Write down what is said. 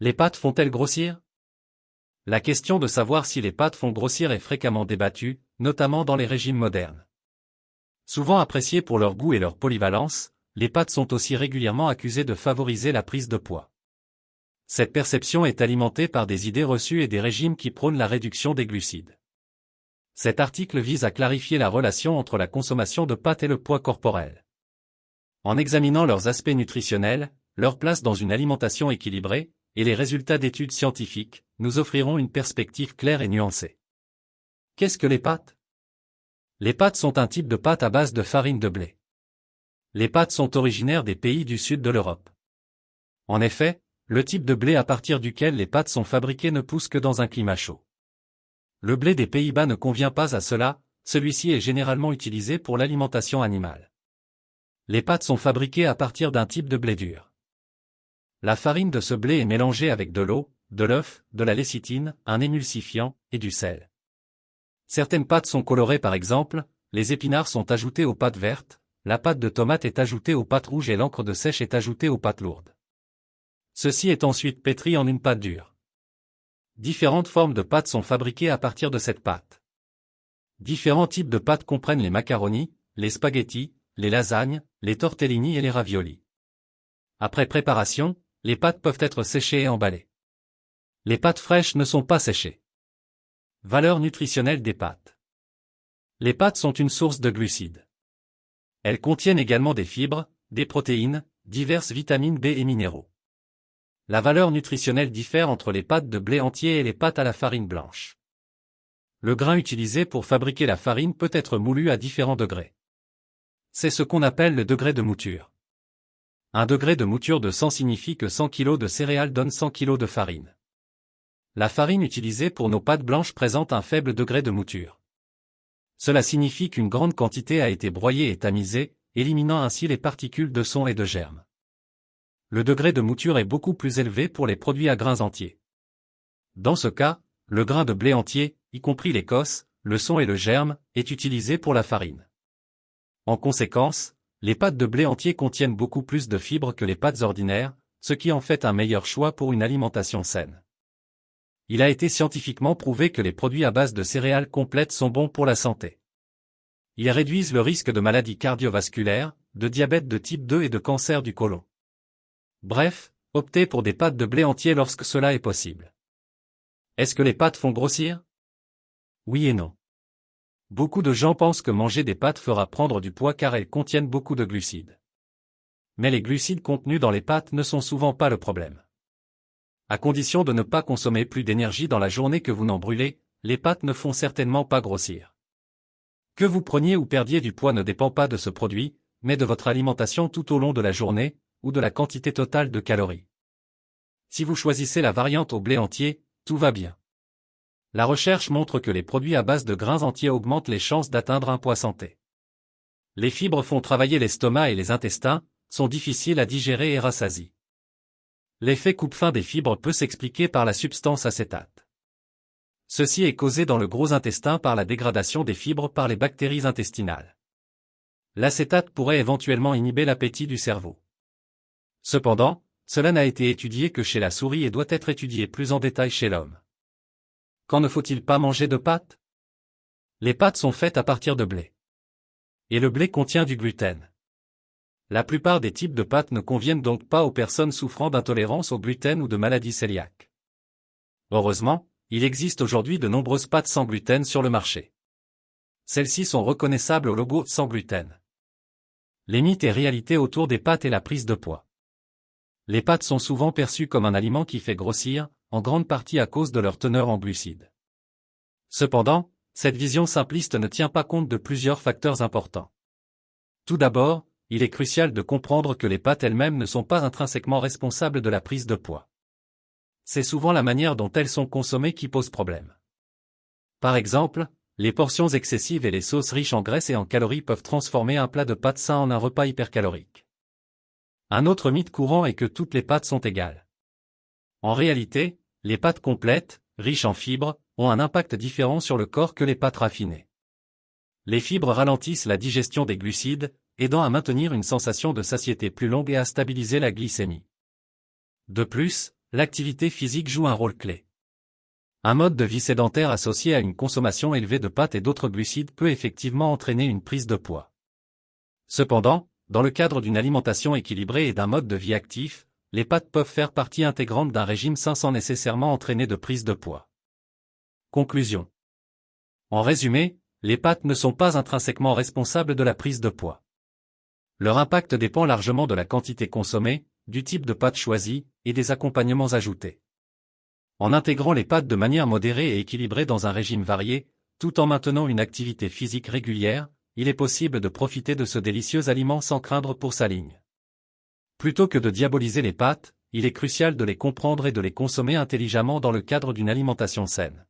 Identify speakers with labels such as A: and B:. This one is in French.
A: Les pâtes font-elles grossir? La question de savoir si les pâtes font grossir est fréquemment débattue, notamment dans les régimes modernes. Souvent appréciées pour leur goût et leur polyvalence, les pâtes sont aussi régulièrement accusées de favoriser la prise de poids. Cette perception est alimentée par des idées reçues et des régimes qui prônent la réduction des glucides. Cet article vise à clarifier la relation entre la consommation de pâtes et le poids corporel. En examinant leurs aspects nutritionnels, leur place dans une alimentation équilibrée, et les résultats d'études scientifiques, nous offrirons une perspective claire et nuancée. Qu'est-ce que les pâtes? Les pâtes sont un type de pâte à base de farine de blé. Les pâtes sont originaires des pays du sud de l'Europe. En effet, le type de blé à partir duquel les pâtes sont fabriquées ne pousse que dans un climat chaud. Le blé des Pays-Bas ne convient pas à cela, celui-ci est généralement utilisé pour l'alimentation animale. Les pâtes sont fabriquées à partir d'un type de blé dur. La farine de ce blé est mélangée avec de l'eau, de l'œuf, de la lécithine, un émulsifiant, et du sel. Certaines pâtes sont colorées par exemple, les épinards sont ajoutés aux pâtes vertes, la pâte de tomate est ajoutée aux pâtes rouges et l'encre de sèche est ajoutée aux pâtes lourdes. Ceci est ensuite pétri en une pâte dure. Différentes formes de pâtes sont fabriquées à partir de cette pâte. Différents types de pâtes comprennent les macaronis, les spaghettis, les lasagnes, les tortellini et les raviolis. Après préparation, les pâtes peuvent être séchées et emballées. Les pâtes fraîches ne sont pas séchées. Valeur nutritionnelle des pâtes. Les pâtes sont une source de glucides. Elles contiennent également des fibres, des protéines, diverses vitamines B et minéraux. La valeur nutritionnelle diffère entre les pâtes de blé entier et les pâtes à la farine blanche. Le grain utilisé pour fabriquer la farine peut être moulu à différents degrés. C'est ce qu'on appelle le degré de mouture. Un degré de mouture de 100 signifie que 100 kg de céréales donne 100 kg de farine. La farine utilisée pour nos pâtes blanches présente un faible degré de mouture. Cela signifie qu'une grande quantité a été broyée et tamisée, éliminant ainsi les particules de son et de germes. Le degré de mouture est beaucoup plus élevé pour les produits à grains entiers. Dans ce cas, le grain de blé entier, y compris l'écosse, le son et le germe, est utilisé pour la farine. En conséquence, les pâtes de blé entier contiennent beaucoup plus de fibres que les pâtes ordinaires, ce qui en fait un meilleur choix pour une alimentation saine. Il a été scientifiquement prouvé que les produits à base de céréales complètes sont bons pour la santé. Ils réduisent le risque de maladies cardiovasculaires, de diabète de type 2 et de cancer du côlon. Bref, optez pour des pâtes de blé entier lorsque cela est possible. Est-ce que les pâtes font grossir? Oui et non. Beaucoup de gens pensent que manger des pâtes fera prendre du poids car elles contiennent beaucoup de glucides. Mais les glucides contenus dans les pâtes ne sont souvent pas le problème. À condition de ne pas consommer plus d'énergie dans la journée que vous n'en brûlez, les pâtes ne font certainement pas grossir. Que vous preniez ou perdiez du poids ne dépend pas de ce produit, mais de votre alimentation tout au long de la journée, ou de la quantité totale de calories. Si vous choisissez la variante au blé entier, tout va bien. La recherche montre que les produits à base de grains entiers augmentent les chances d'atteindre un poids santé. Les fibres font travailler l'estomac et les intestins, sont difficiles à digérer et rassasient. L'effet coupe-faim des fibres peut s'expliquer par la substance acétate. Ceci est causé dans le gros intestin par la dégradation des fibres par les bactéries intestinales. L'acétate pourrait éventuellement inhiber l'appétit du cerveau. Cependant, cela n'a été étudié que chez la souris et doit être étudié plus en détail chez l'homme. Quand ne faut-il pas manger de pâtes? Les pâtes sont faites à partir de blé. Et le blé contient du gluten. La plupart des types de pâtes ne conviennent donc pas aux personnes souffrant d'intolérance au gluten ou de maladies cœliaques. Heureusement, il existe aujourd'hui de nombreuses pâtes sans gluten sur le marché. Celles-ci sont reconnaissables au logo sans gluten. Les mythes et réalités autour des pâtes et la prise de poids. Les pâtes sont souvent perçues comme un aliment qui fait grossir, en grande partie à cause de leur teneur en glucides. Cependant, cette vision simpliste ne tient pas compte de plusieurs facteurs importants. Tout d'abord, il est crucial de comprendre que les pâtes elles-mêmes ne sont pas intrinsèquement responsables de la prise de poids. C'est souvent la manière dont elles sont consommées qui pose problème. Par exemple, les portions excessives et les sauces riches en graisses et en calories peuvent transformer un plat de pâtes sain en un repas hypercalorique. Un autre mythe courant est que toutes les pâtes sont égales. En réalité, les pâtes complètes, riches en fibres, ont un impact différent sur le corps que les pâtes raffinées. Les fibres ralentissent la digestion des glucides, aidant à maintenir une sensation de satiété plus longue et à stabiliser la glycémie. De plus, L'activité physique joue un rôle clé. Un mode de vie sédentaire associé à une consommation élevée de pâtes et d'autres glucides peut effectivement entraîner une prise de poids. Cependant, dans le cadre d'une alimentation équilibrée et d'un mode de vie actif, les pâtes peuvent faire partie intégrante d'un régime sain sans nécessairement entraîner de prise de poids. Conclusion. En résumé, les pâtes ne sont pas intrinsèquement responsables de la prise de poids. Leur impact dépend largement de la quantité consommée, du type de pâte choisi, et des accompagnements ajoutés. En intégrant les pâtes de manière modérée et équilibrée dans un régime varié, tout en maintenant une activité physique régulière, il est possible de profiter de ce délicieux aliment sans craindre pour sa ligne. Plutôt que de diaboliser les pâtes, il est crucial de les comprendre et de les consommer intelligemment dans le cadre d'une alimentation saine.